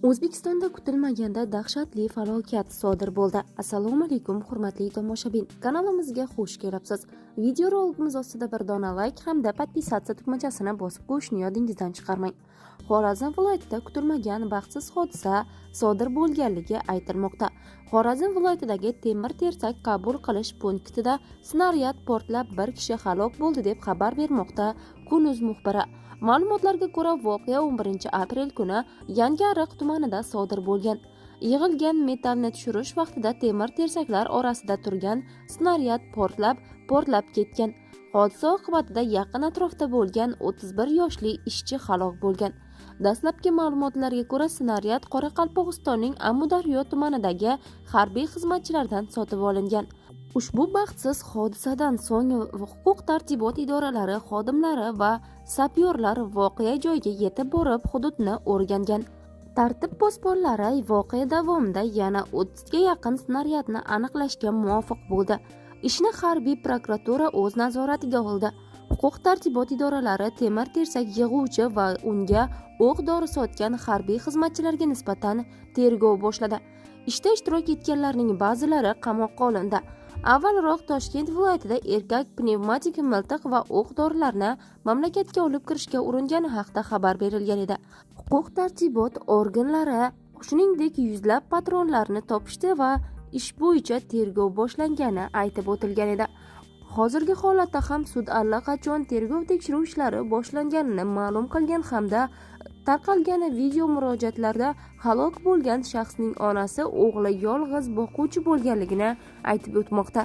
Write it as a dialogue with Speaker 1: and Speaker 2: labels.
Speaker 1: O'zbekistonda kutilmaganda dahshatli falokat sodir bo'ldi. Assalomu alaykum, hurmatli tomoshabin. Kanalimizga xush kelibsiz. Videorolikimiz ostida bir dona like hamda podpisatsiya tugmachasini bosib qo'yishni yodingizdan chiqarmang. Xorazm viloyatida kutilmagan baxtsiz hodisa sodir bo'lganligi aytilmoqda. Xorazm viloyatidagi temir tersak qabul qilish punktida snaryad portlab bir kishi halok bo'ldi deb xabar bermoqda Kun.uz muxbiri. Ma'lumotlarga ko'ra, voqea 11-aprel kuni Yangiariq tumanida sodir bo'lgan. Yig'ilgan metallni tushirish vaqtida temir tersaklar orasida turgan snaryad portlab ketgan. Hodisa oqibatida yaqin atrofda bo'lgan 31 yoshli ishchi halok bo'lgan. Dastlabki ma'lumotlarga ko'ra, snaryad Qoraqalpog'istonning Amudaryo tumanidagi harbiy xizmatchilardan sotib olingan. Ushbu baxtsiz hodisadan so'ng huquq-tartibot idoralari xodimlari va sapyorlar voqea joyiga yetib borib, hududni o'rgangan. Tartib posbonlari voqea davomida yana 30 ga yaqin snaryadni aniqlashga muvaffaq bo'ldi. Ishni harbiy prokuratura o'z nazoratiga oldi. Huquq-tartibot idoralari temir tersak yig'uvchi va unga o'q-dori sotgan harbiy xizmatchilarga nisbatan tergov boshladi. Ishda ishtirok etganlarning ba'zilari qamoqqa olindi. Avvalroq Toshkent viloyatida erkak pnevmatik miltiq va o'q-dorilarni mamlakatga olib kirishga uringani haqida xabar berilgan edi. Huquq-tartibot organlari shuningdek yuzlab patronlarni topishdi va ish bo'yicha tergov boshlangani aytib o'tilgan edi. Hozirgi holatda ham sud allaqachon tergov tekshiruv ishlari boshlanganini ma'lum qilgan hamda tarqalgan video murojaatlarda halok bo'lgan shaxsning onasi o'g'li yolg'iz boquvchi bo'lganligini aytib o'tmoqda.